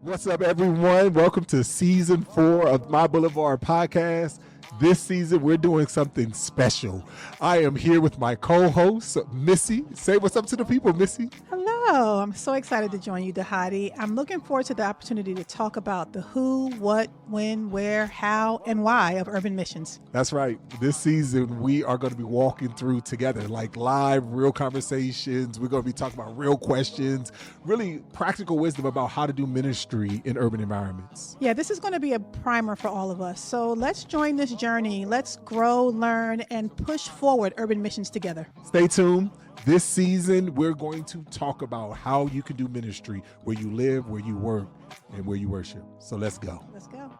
What's up, everyone? Welcome to season 4 of My Boulevard podcast. This season, we're doing something special. I am here with my co-host, Missie. Say what's up to the people, Missie. Hello, I'm so excited to join you, Dhati. I'm looking forward to the opportunity to talk about the who, what, when, where, how, and why of urban missions. That's right. This season, we are going to be walking through together, like live, real conversations. We're going to be talking about real questions, really practical wisdom about how to do ministry in urban environments. Yeah, this is going to be a primer for all of us. So let's join this journey. Let's grow, learn, and push forward urban missions together. Stay tuned. This season, we're going to talk about how you can do ministry where you live, where you work, and where you worship. So let's go. Let's go.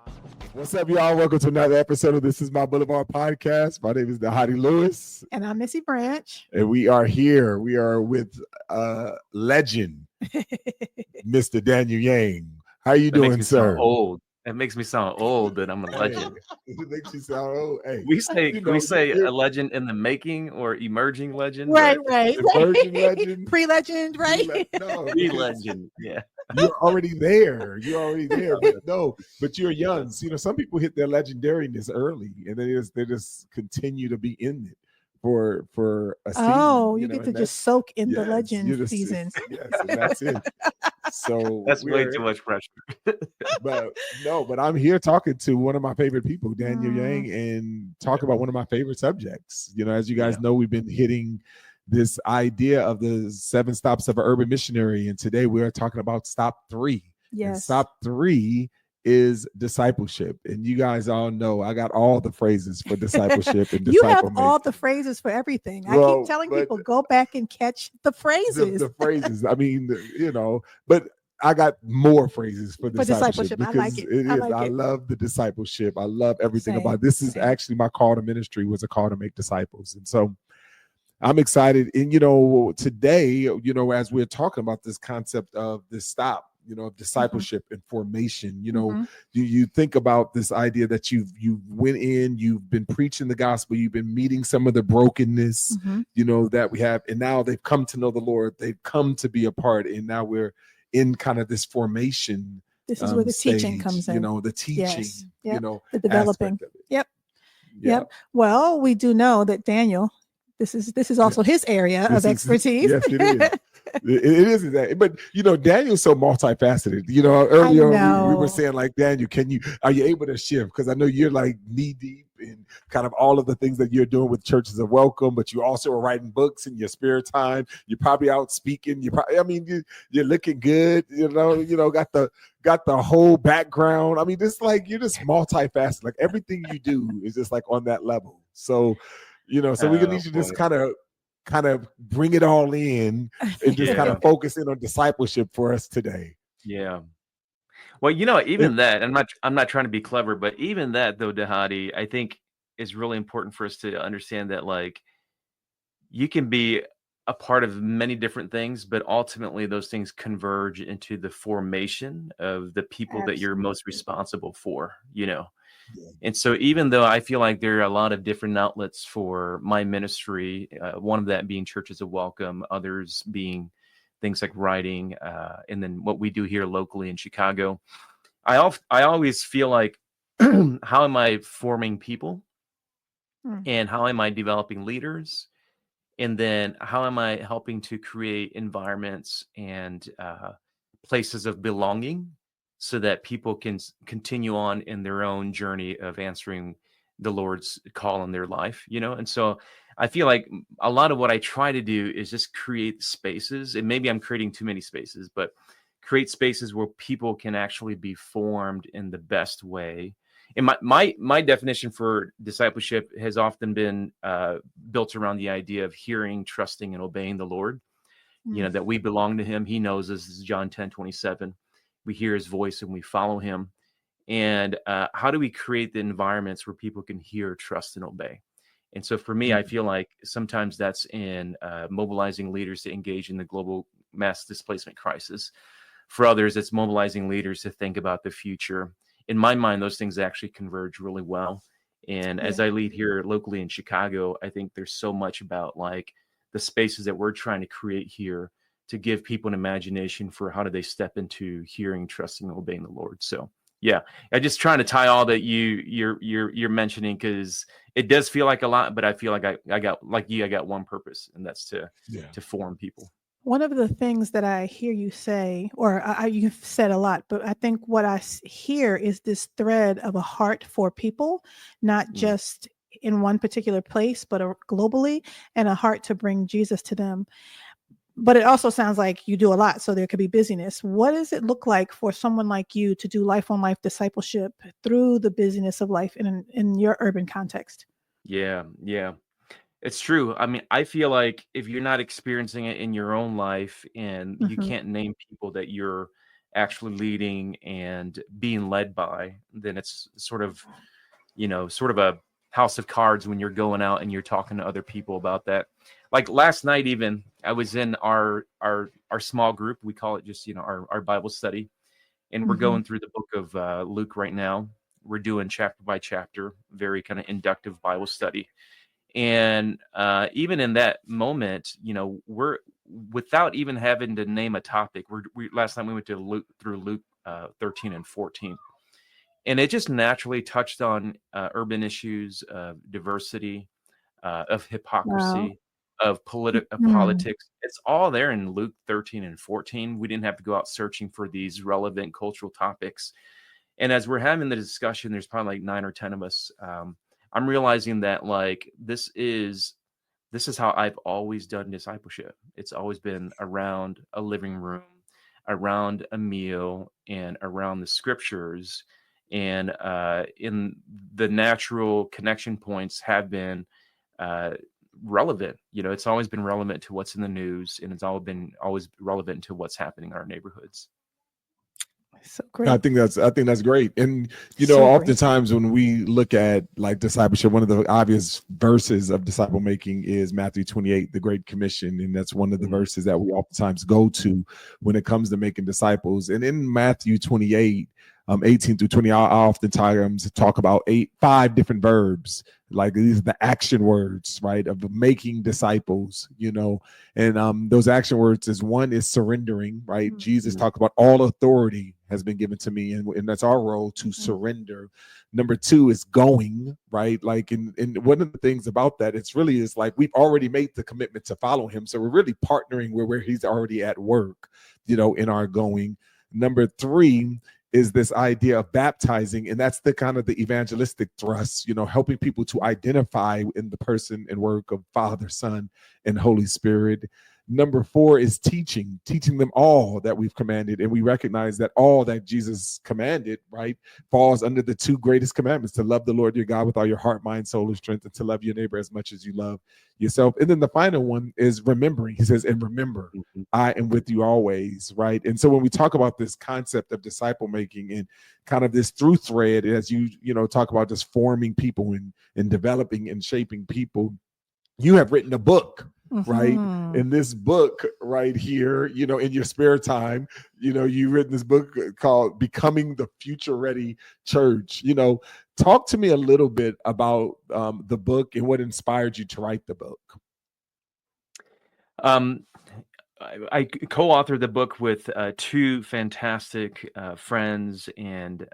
What's up, y'all? Welcome to another episode of This Is My Boulevard podcast. My name is Dhati Lewis. And I'm Missie Branch. And we are here. We are with legend, Mr. Daniel Yang. How you doing, sir? Old. It makes me sound old that I'm a legend. It makes you sound old. Hey, we say a legend in the making or emerging legend. Right. Emerging legend. Pre-legend, right? Pre-legend, yeah. You're already there. But you're young. So, some people hit their legendariness early and they just continue to be in it for a season. Oh, you get to just soak in the legend seasons. Yes, and that's it. So that's way too much pressure. but I'm here talking to one of my favorite people, Daniel Yang, and talk about one of my favorite subjects. As you guys know, we've been hitting this idea of the 7 stops of an urban missionary, and today we are talking about stop 3. Yes. And stop 3 is discipleship, and you guys all know I got all the phrases for discipleship and you have all the phrases for everything. I keep telling people, go back and catch the phrases. The phrases. I mean, but I got more phrases for discipleship because I like it. I love the discipleship. I love everything about it. This is actually my call to ministry, was a call to make disciples, and so I'm excited. And today, as we're talking about this concept of this stop, of discipleship and formation, you think about this idea that you went in, you've been preaching the gospel, you've been meeting some of the brokenness, that we have, and now they've come to know the Lord, they've come to be a part, and now we're in kind of this formation. This is where the stage, teaching comes in. The teaching, the developing. Yep. Well, we do know that Daniel, this is also his area of expertise. Yes, it is. It is that, but Daniel's so multifaceted. Earlier we were saying, like, Daniel, are you able to shift? Because I know you're like knee deep in kind of all of the things that you're doing with Churches of Welcome, but you also are writing books in your spare time. You're probably out speaking. You're looking good. Got the whole background. I mean, it's like you're just multifaceted. Like everything you do is just like on that level. So. So we're gonna need you to just kind of bring it all in and just kind of focus in on discipleship for us today. Yeah. Well, even that, I'm not trying to be clever, but even that though, Dhati, I think is really important for us to understand that, like, you can be a part of many different things, but ultimately those things converge into the formation of the people that you're most responsible for, And so even though I feel like there are a lot of different outlets for my ministry, one of that being Churches of Welcome, others being things like writing, and then what we do here locally in Chicago, I always feel like, how am I forming people? And how am I developing leaders? And then how am I helping to create environments and places of belonging, so that people can continue on in their own journey of answering the Lord's call in their life, And so I feel like a lot of what I try to do is just create spaces, and maybe I'm creating too many spaces, but create spaces where people can actually be formed in the best way. And my definition for discipleship has often been built around the idea of hearing, trusting, and obeying the Lord, that we belong to him. He knows us. This is John 10:27. We hear his voice and we follow him. And how do we create the environments where people can hear, trust, and obey? And so for me, I feel like sometimes that's in mobilizing leaders to engage in the global mass displacement crisis. For others, it's mobilizing leaders to think about the future. In my mind, those things actually converge really well. And as I lead here locally in Chicago, I think there's so much about, like, the spaces that we're trying to create here to give people an imagination for how do they step into hearing, trusting, and obeying the Lord. So yeah, I just trying to tie all that you're mentioning, because it does feel like a lot, but I feel like I got, like you, I got one purpose, and that's to form people. One of the things that I hear you say, or you've said a lot, but I think what I hear is this thread of a heart for people, not just in one particular place, but globally, and a heart to bring Jesus to them. But it also sounds like you do a lot, so there could be busyness. What does it look like for someone like you to do life-on-life discipleship through the busyness of life in your urban context? Yeah. It's true. I mean, I feel like if you're not experiencing it in your own life, and you can't name people that you're actually leading and being led by, then it's sort of a house of cards when you're going out and you're talking to other people about that. Like last night, even I was in our small group. We call it just, our Bible study. And we're going through the book of Luke right now. We're doing chapter by chapter, very kind of inductive Bible study. And even in that moment, we're, without even having to name a topic, last time we went to through Luke 13 and 14. And it just naturally touched on urban issues of diversity, of hypocrisy, of politics. It's all there in Luke 13 and 14. We didn't have to go out searching for these relevant cultural topics. And as we're having the discussion, there's probably like 9 or 10 of us. I'm realizing that like this is how I've always done discipleship. It's always been around a living room, around a meal, and around the scriptures. And in the natural connection points have been relevant. It's always been relevant to what's in the news, and it's always relevant to what's happening in our neighborhoods. So great. I think that's great. And oftentimes when we look at like discipleship, one of the obvious verses of disciple making is Matthew 28, the Great Commission. And that's one of the verses that we oftentimes go to when it comes to making disciples. And in Matthew 28, 18 through 20, I oftentimes talk about 5 different verbs. Like these are the action words, right, of making disciples, and those action words one is surrendering, right? Jesus talked about all authority has been given to me, and that's our role to surrender. Number 2 is going, right? Like, and one of the things about that, it's really is like we've already made the commitment to follow him, so we're really partnering where he's already at work, in our going. Number 3 is this idea of baptizing, and that's the kind of the evangelistic thrust, helping people to identify in the person and work of Father, Son, and Holy Spirit. Number 4 is teaching them all that we've commanded. And we recognize that all that Jesus commanded, right, falls under the 2 greatest commandments: to love the Lord your God with all your heart, mind, soul, and strength, and to love your neighbor as much as you love yourself. And then the final one is remembering. He says, and remember, I am with you always, right? And so when we talk about this concept of disciple making and kind of this through thread, as you talk about just forming people and developing and shaping people, you have written a book, right? In this book right here, in your spare time, you've written this book called Becoming the Future Ready Church. Talk to me a little bit about the book and what inspired you to write the book. I co-authored the book with 2 fantastic friends, and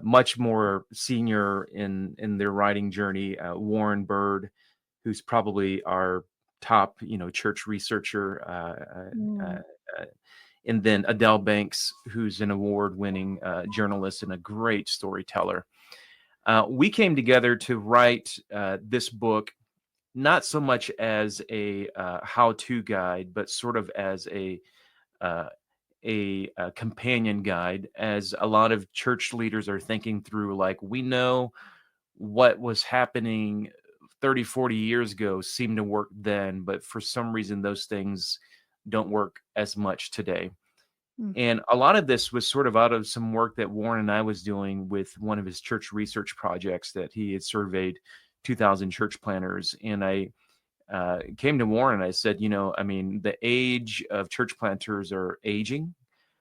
much more senior in their writing journey. Warren Bird, who's probably our top, church researcher, and then Adele Banks, who's an award-winning journalist and a great storyteller. We came together to write this book, not so much as a how-to guide, but sort of as a companion guide, as a lot of church leaders are thinking through, like, we know what was happening 30, 40 years ago seemed to work then, but for some reason those things don't work as much today. And a lot of this was sort of out of some work that Warren and I was doing with one of his church research projects, that he had surveyed 2,000 church planters. And I came to Warren and I said, the age of church planters are aging.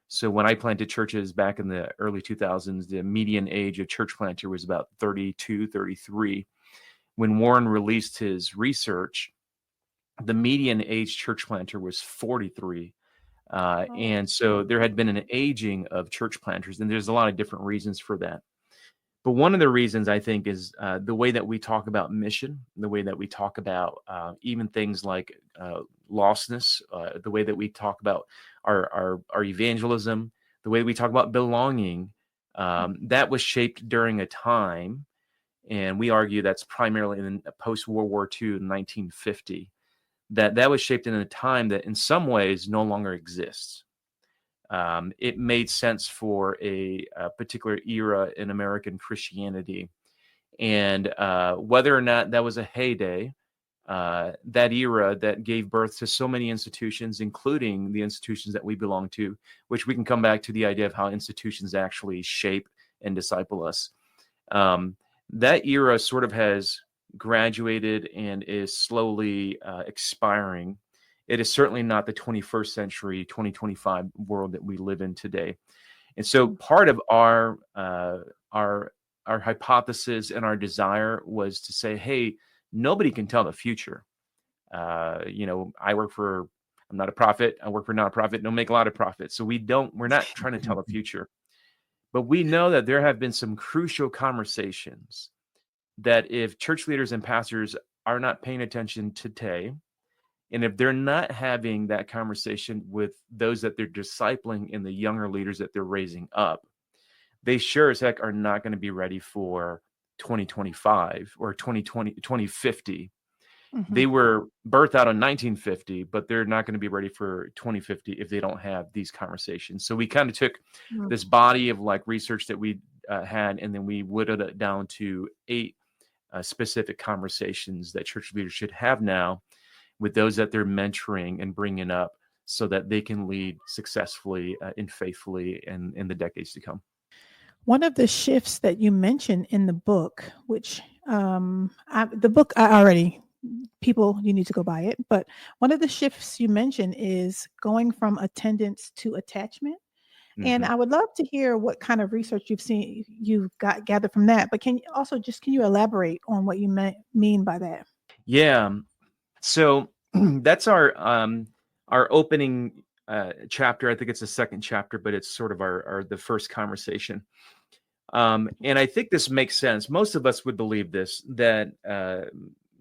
So when I planted churches back in the early 2000s, the median age of church planter was about 32, 33. When Warren released his research, the median age church planter was 43. And so there had been an aging of church planters, and there's a lot of different reasons for that. But one of the reasons, I think, is the way that we talk about mission, the way that we talk about even things like lostness, the way that we talk about our evangelism, the way we talk about belonging, that was shaped during a time, and we argue that's primarily in post-World War II in 1950, that was shaped in a time that in some ways no longer exists. It made sense for a particular era in American Christianity. And whether or not that was a heyday, that era that gave birth to so many institutions, including the institutions that we belong to, which we can come back to the idea of how institutions actually shape and disciple us. That era sort of has graduated and is slowly expiring. It is certainly not the 21st century, 2025 world that we live in today. And so part of our hypothesis and our desire was to say, hey, nobody can tell the future. I'm not a prophet. I work for a nonprofit. Don't make a lot of profit. So we're not trying to tell the future. But we know that there have been some crucial conversations that if church leaders and pastors are not paying attention today, and if they're not having that conversation with those that they're discipling and the younger leaders that they're raising up, they sure as heck are not going to be ready for 2025 or 2050. They were birthed out in 1950, but they're not going to be ready for 2050 if they don't have these conversations. So we kind of took this body of like research that we had, and then we whittled it down to 8 specific conversations that church leaders should have now with those that they're mentoring and bringing up so that they can lead successfully and faithfully in the decades to come. One of the shifts that you mentioned in the book, which people, you need to go buy it. But one of the shifts you mentioned is going from attendance to attachment. And I would love to hear what kind of research you've gathered from that. But can you elaborate on what you mean by that? Yeah. So that's our opening chapter. I think it's the second chapter, but it's sort of the first conversation. And I think this makes sense. Most of us would believe this, that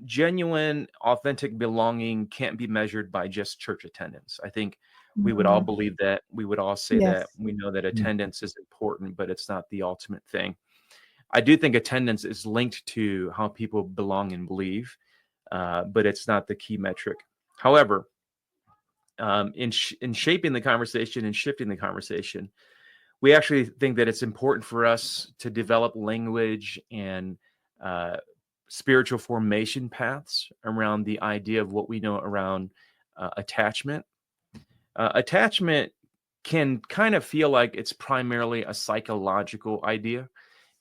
genuine, authentic belonging can't be measured by just church attendance. I think we would all believe that. We would all say that. We know that attendance is important, but it's not the ultimate thing. I do think attendance is linked to how people belong and believe, but it's not the key metric. However, in shaping the conversation and shifting the conversation, we actually think that it's important for us to develop language and spiritual formation paths around the idea of what we know around attachment. Attachment can kind of feel like it's primarily a psychological idea,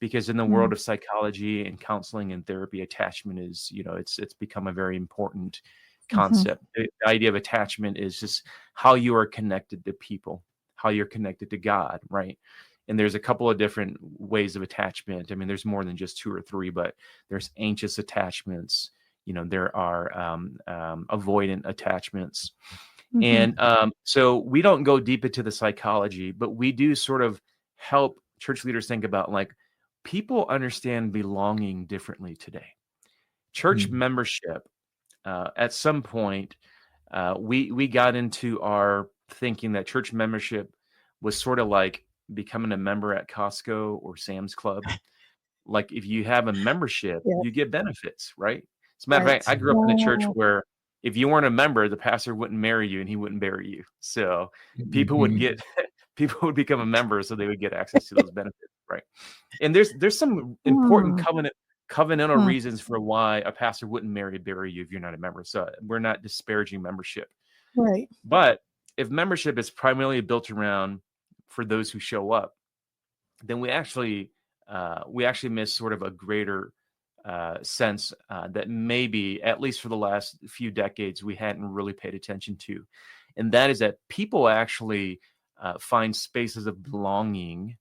because in the world of psychology and counseling and therapy, attachment is, it's become a very important concept. The idea of attachment is just how you are connected to people, how you're connected to God, right? And there's a couple of different ways of attachment. I mean, there's more than just 2 or 3, but there's anxious attachments. There are avoidant attachments. And so we don't go deep into the psychology, but we do sort of help church leaders think about, like, people understand belonging differently today. Church membership, at some point, we got into our thinking that church membership was sort of like becoming a member at Costco or Sam's Club. Like, if you have a membership, you get benefits, right? As a matter of fact, I grew up in a church where if you weren't a member, the pastor wouldn't marry you and he wouldn't bury you. So people would become a member so they would get access to those benefits, right? And there's some important covenantal reasons for why a pastor wouldn't bury you if you're not a member. So we're not disparaging membership. Right. But if membership is primarily built around for those who show up, then we actually miss sort of a greater sense that maybe, at least for the last few decades, we hadn't really paid attention to. And that is that people actually find spaces of belonging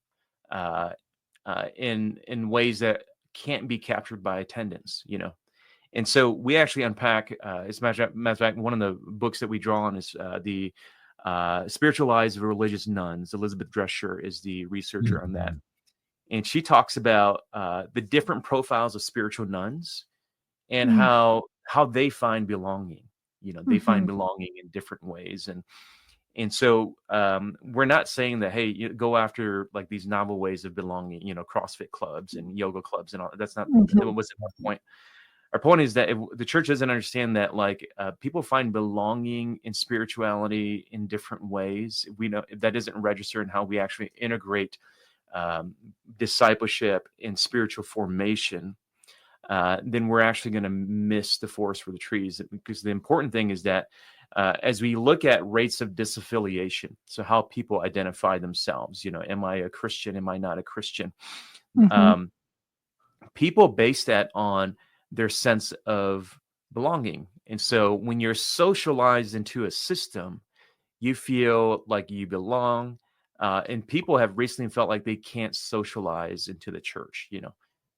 in ways that can't be captured by attendance, And so we actually unpack, as a matter of fact, one of the books that we draw on is the Spiritual Lives of Religious Nuns. Elizabeth Drescher is the researcher on that. And she talks about the different profiles of spiritual nuns and how they find belonging. They find belonging in different ways. And so we're not saying that, hey, you go after like these novel ways of belonging, CrossFit clubs and yoga clubs and all. That's not that wasn't our point. Our point is that the church doesn't understand that like people find belonging in spirituality in different ways. We know that doesn't register in how we actually integrate discipleship and spiritual formation. Then we're actually going to miss the forest for the trees, because the important thing is that as we look at rates of disaffiliation, so how people identify themselves, am I a Christian? Am I not a Christian? People base that on their sense of belonging. And so when you're socialized into a system, you feel like you belong. And people have recently felt like they can't socialize into the church.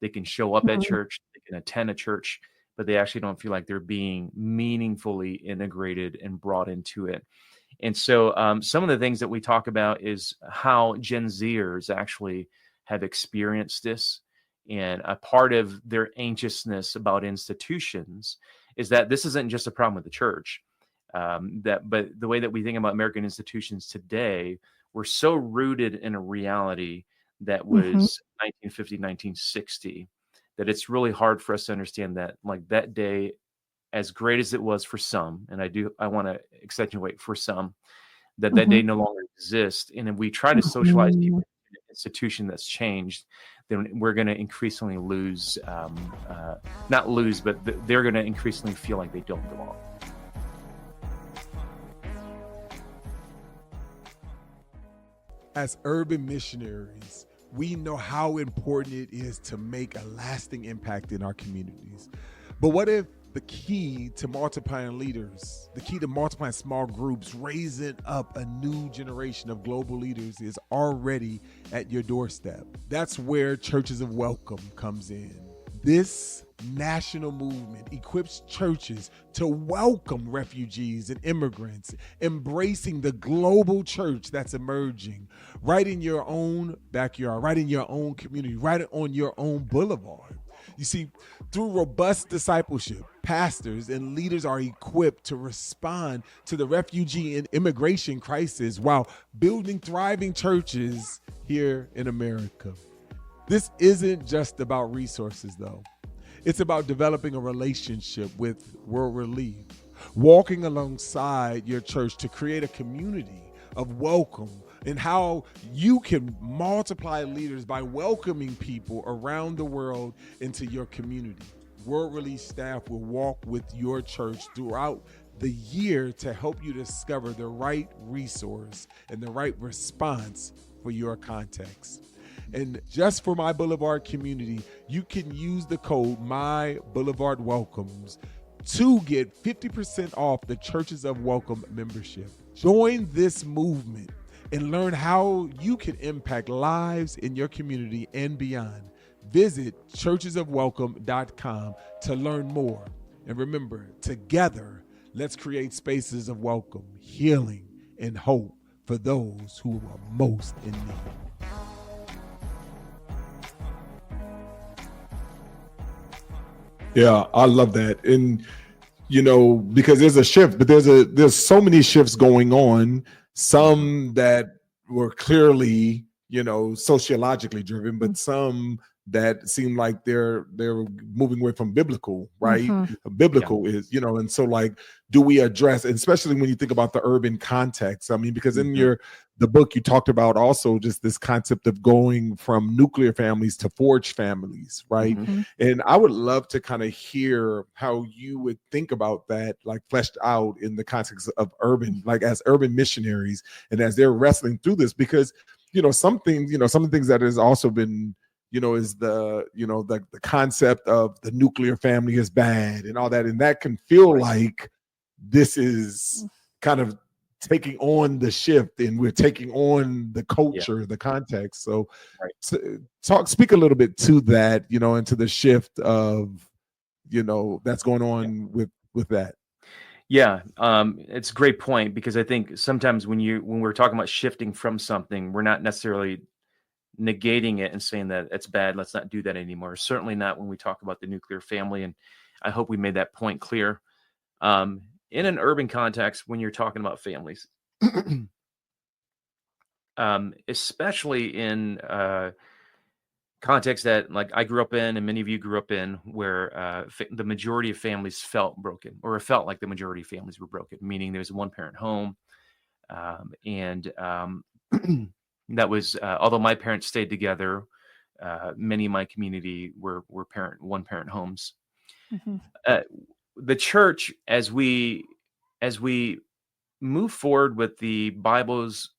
They can show up at church, they can attend a church, but they actually don't feel like they're being meaningfully integrated and brought into it. And so some of the things that we talk about is how Gen Zers actually have experienced this. And a part of their anxiousness about institutions is that this isn't just a problem with the church. But the way that we think about American institutions today, we're so rooted in a reality that was 1950, 1960, that it's really hard for us to understand that, like, that day, as great as it was for some, and I want to accentuate for some, that day no longer exists. And if we try to socialize people in an institution that's changed, then we're going to increasingly lose, not lose, but they're going to increasingly feel like they don't belong. As urban missionaries, we know how important it is to make a lasting impact in our communities. But what if the key to multiplying leaders, the key to multiplying small groups, raising up a new generation of global leaders is already at your doorstep? That's where Churches of Welcome comes in. This national movement equips churches to welcome refugees and immigrants, embracing the global church that's emerging right in your own backyard, right in your own community, right on your own boulevard. You see, through robust discipleship, pastors and leaders are equipped to respond to the refugee and immigration crisis while building thriving churches here in America. This isn't just about resources, though. It's about developing a relationship with World Relief, walking alongside your church to create a community of welcome, and how you can multiply leaders by welcoming people around the world into your community. World Relief staff will walk with your church throughout the year to help you discover the right resource and the right response for your context. And just for My Boulevard community, you can use the code MyBoulevardWelcomes to get 50% off the Churches of Welcome membership. Join this movement and learn how you can impact lives in your community and beyond. Visit churchesofwelcome.com to learn more. And remember, together, let's create spaces of welcome, healing, and hope for those who are most in need. Yeah, I love that. And, because there's a shift, but there's so many shifts going on, some that were clearly, sociologically driven, but some that seem like they're moving away from biblical, right? Biblical is, and so like, do we address, and especially when you think about the urban context? I mean, because in the book you talked about also just this concept of going from nuclear families to forged families, right? And I would love to kind of hear how you would think about that, like fleshed out in the context of urban, like as urban missionaries, and as they're wrestling through this, because some of the things that has also been is the concept of the nuclear family is bad and all that. And that can feel like this is kind of taking on the shift, and we're taking on the culture, the context. So speak a little bit to that, into the shift of that's going on with that. Yeah, it's a great point, because I think sometimes when we're talking about shifting from something, we're not necessarily negating it and saying that it's bad, let's not do that anymore. Certainly not when we talk about the nuclear family, and I hope we made that point clear. In an urban context, when you're talking about families, especially in context that like I grew up in and many of you grew up in, where the majority of families felt broken, or it felt like the majority of families were broken, meaning there's a one-parent home. And that was, although my parents stayed together, many in my community were one-parent homes. Mm-hmm. The church, as we move forward with the Bible's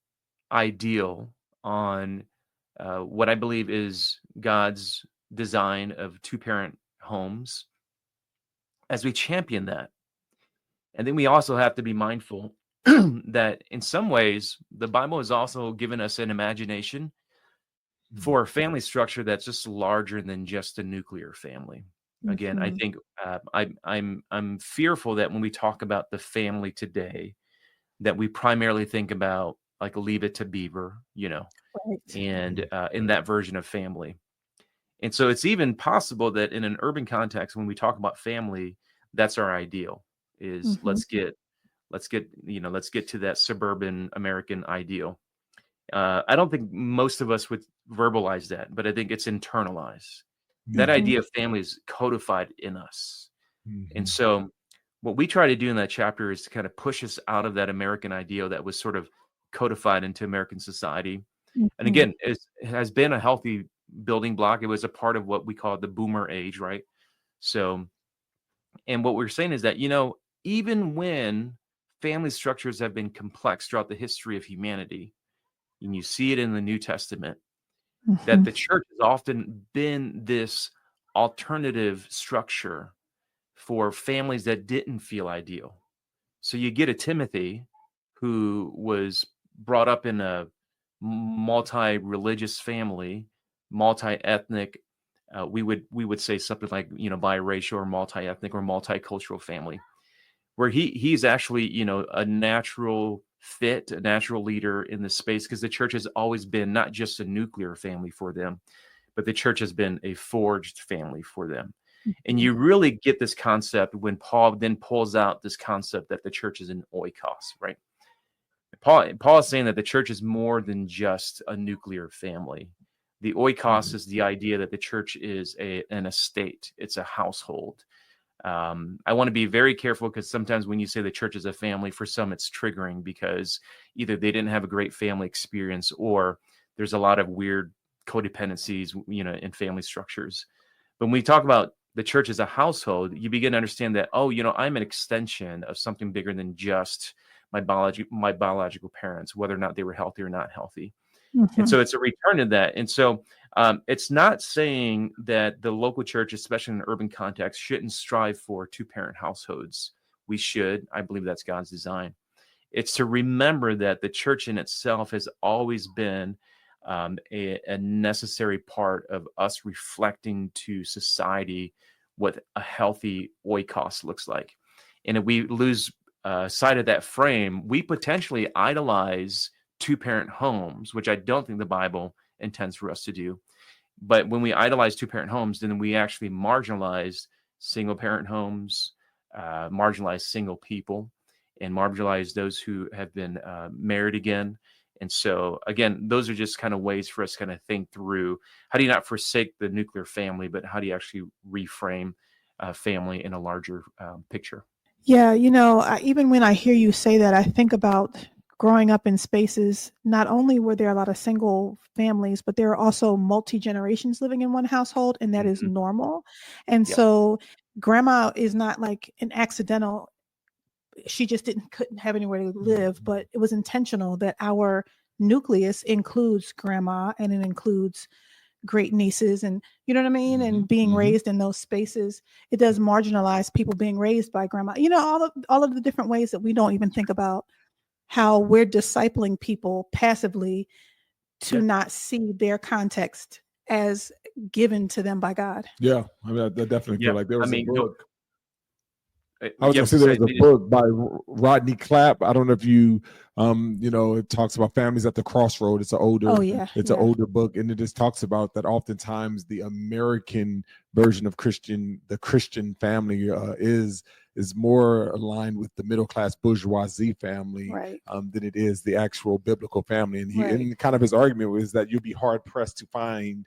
ideal on what I believe is God's design of two-parent homes, as we champion that. And then we also have to be mindful that in some ways, the Bible has also given us an imagination for a family structure that's just larger than just a nuclear family. Again, I think I'm fearful that when we talk about the family today, that we primarily think about like Leave It to Beaver, Right. and in that version of family. And so it's even possible that in an urban context, when we talk about family, that's our ideal, is let's get to that suburban American ideal. I don't think most of us would verbalize that, but I think it's internalized. That idea of family is codified in us. And so what we try to do in that chapter is to kind of push us out of that American ideal that was sort of codified into American society. And again, it has been a healthy building block. It was a part of what we call the boomer age, right? So, and what we're saying is that, even when family structures have been complex throughout the history of humanity, and you see it in the New Testament, that the church has often been this alternative structure for families that didn't feel ideal. So you get a Timothy who was brought up in a multi-religious family, multi-ethnic. We would say something like, biracial or multi-ethnic or multicultural family, where he's actually, a natural fit, a natural leader in the space, because the church has always been not just a nuclear family for them, but the church has been a forged family for them. And you really get this concept when Paul then pulls out this concept that the church is an oikos, right? Paul is saying that the church is more than just a nuclear family. The oikos is the idea that the church is an estate. It's a household. I want to be very careful, because sometimes when you say the church is a family, for some it's triggering, because either they didn't have a great family experience, or there's a lot of weird codependencies, in family structures. But when we talk about the church as a household, you begin to understand that, I'm an extension of something bigger than just my biological parents, whether or not they were healthy or not healthy. And so it's a return to that. And so it's not saying that the local church, especially in an urban context, shouldn't strive for two-parent households. We should. I believe that's God's design. It's to remember that the church in itself has always been a necessary part of us reflecting to society what a healthy oikos looks like. And if we lose sight of that frame, we potentially idolize two-parent homes, which I don't think the Bible intends for us to do. But when we idolize two-parent homes, then we actually marginalize single-parent homes, marginalize single people, and marginalize those who have been married again. And so, again, those are just kind of ways for us to kind of think through, how do you not forsake the nuclear family, but how do you actually reframe family in a larger picture? Yeah, even when I hear you say that, I think about growing up in spaces, not only were there a lot of single families, but there are also multi-generations living in one household, and that is normal. And so grandma is not like an accidental, she just couldn't have anywhere to live, but it was intentional that our nucleus includes grandma, and it includes great nieces, and you know what I mean, and being raised in those spaces. It does marginalize people being raised by grandma, all of the different ways that we don't even think about how we're discipling people passively to not see their context as given to them by God. Yeah, I mean, I definitely feel like there was a book. I was gonna say there was a book by Rodney Clapp. I don't know if you, it talks about families at the crossroad. It's an older, an older book, and it just talks about that. Oftentimes, the American version of the Christian family is more aligned with the middle class bourgeoisie family than it is the actual biblical family. And and kind of his argument was that you'd be hard pressed to find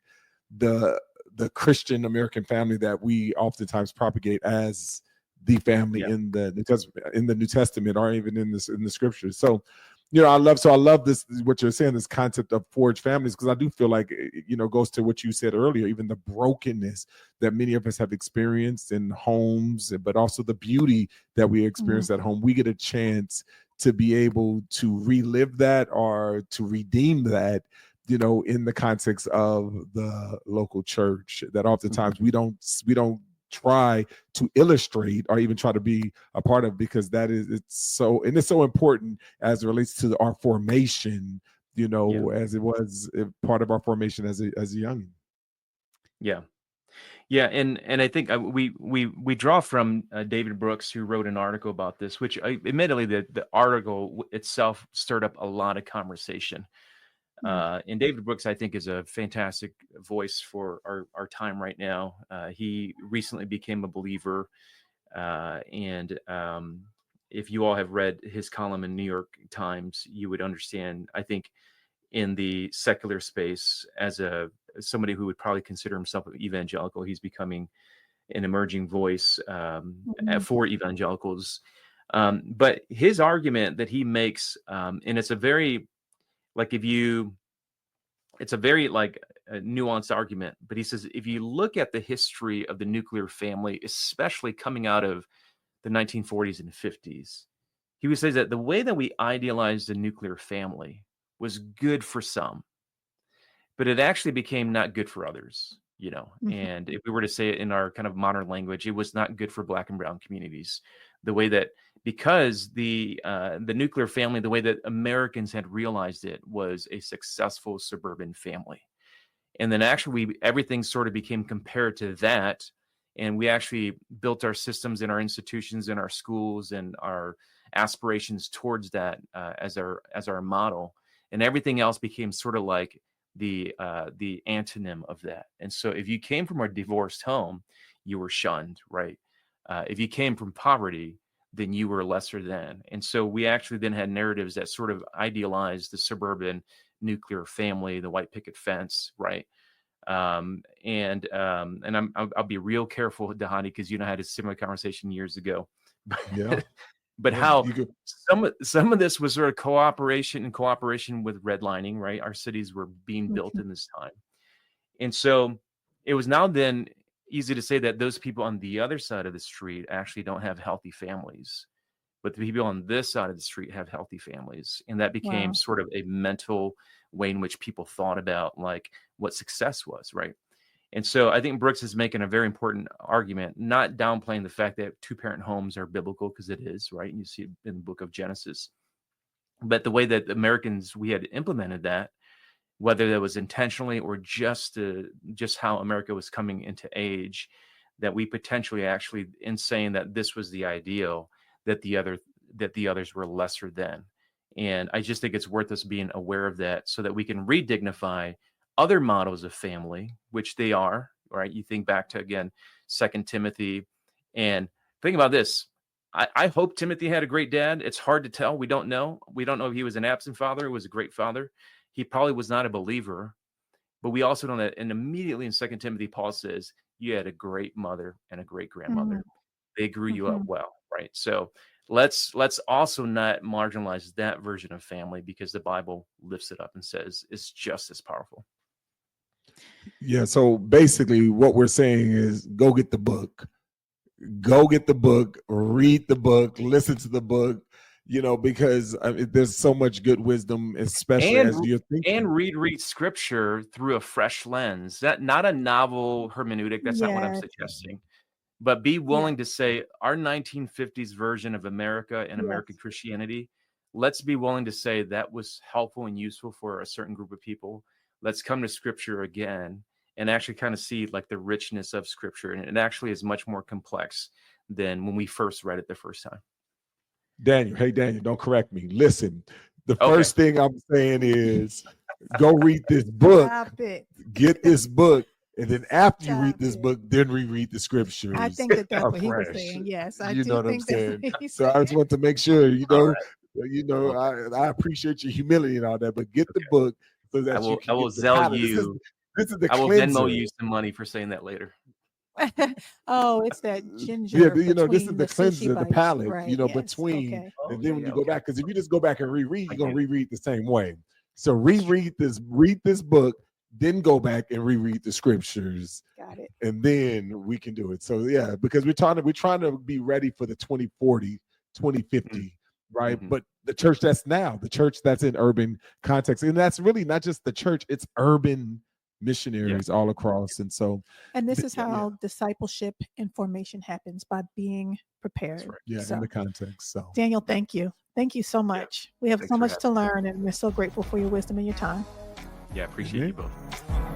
the Christian American family that we oftentimes propagate as the family in the New Testament, or even in the scriptures. So, I love this, what you're saying, this concept of forged families, because I do feel like, goes to what you said earlier, even the brokenness that many of us have experienced in homes, but also the beauty that we experience at home. We get a chance to be able to relive that or to redeem that, in the context of the local church, that oftentimes we don't try to illustrate or even try to be a part of, because it's so important as it relates to our formation, as it was part of our formation as a youngin. And I think we draw from David Brooks, who wrote an article about this, which admittedly the article itself stirred up a lot of conversation. And David Brooks, I think, is a fantastic voice for our time right now. He recently became a believer. And if you all have read his column in New York Times, you would understand, I think, in the secular space, as somebody who would probably consider himself an evangelical, he's becoming an emerging voice for evangelicals. But his argument that he makes, and it's a very a nuanced argument, but he says, if you look at the history of the nuclear family, especially coming out of the 1940s and 50s, he would say that the way that we idealized the nuclear family was good for some, but it actually became not good for others, and if we were to say it in our kind of modern language, it was not good for Black and brown communities. The way that, because the nuclear family, the way that Americans had realized it, was a successful suburban family. And then actually everything sort of became compared to that. And we actually built our systems and our institutions and our schools and our aspirations towards that as our model. And everything else became sort of like the antonym of that. And so if you came from a divorced home, you were shunned, right? If you came from poverty, then you were lesser than. And so we actually then had narratives that sort of idealized the suburban nuclear family, the white picket fence, right? And I'll be real careful, Dhati, because I had a similar conversation years ago. But how some of this was sort of cooperation with redlining, right? Our cities were being built in this time. And so it was now then easy to say that those people on the other side of the street actually don't have healthy families, but the people on this side of the street have healthy families. And that became sort of a mental way in which people thought about like what success was, right? And so I think Brooks is making a very important argument, not downplaying the fact that two-parent homes are biblical, because it is, right? And you see it in the book of Genesis. But the way that Americans, we had implemented that, whether that was intentionally or just how America was coming into age, that we potentially actually, in saying that this was the ideal, that the others were lesser than. And I just think it's worth us being aware of that, so that we can redignify other models of family, which they are, right? You think back to, again, 2 Timothy, and think about this. I hope Timothy had a great dad. It's hard to tell. We don't know. We don't know if he was an absent father or was a great father. He probably was not a believer, but we also know that, and immediately in 2 Timothy, Paul says, you had a great mother and a great grandmother. They grew you up well, right? So let's also not marginalize that version of family, because the Bible lifts it up and says it's just as powerful. Yeah. So basically what we're saying is go get the book, read the book, listen to the book, because there's so much good wisdom, especially as you're thinking. And read scripture through a fresh lens. That not a novel hermeneutic. That's not what I'm suggesting. But be willing to say our 1950s version of America and American Christianity, let's be willing to say that was helpful and useful for a certain group of people. Let's come to scripture again and actually kind of see like the richness of Scripture. And it actually is much more complex than when we first read it the first time. Daniel, hey Daniel, don't correct me. Listen, the first thing I'm saying is go read this book, get this book, and then after you read this book, then reread the Scriptures. I think that's what he was saying. Yes, I do think that's what he's saying. So I just want to make sure, I appreciate your humility and all that, but get the book so that I will Zell you. This is the I will cleanser. Venmo you some money for saying that later. Oh, it's that ginger. Yeah, this is the cleanser, the palate, right, between. Okay. And then when you go back, because if you just go back and reread, you're gonna reread the same way. So read this book, then go back and reread the Scriptures. Got it. And then we can do it. So yeah, because we're trying to be ready for the 2040, 2050, right? But the church that's in urban context, and that's really not just the church, it's urban missionaries all across. And so, and this is how discipleship and formation happens, by being prepared. Right. Yeah, so, in the context. So Daniel, thank you so much. We have so much to learn, and we're so grateful for your wisdom and your time. Appreciate you both.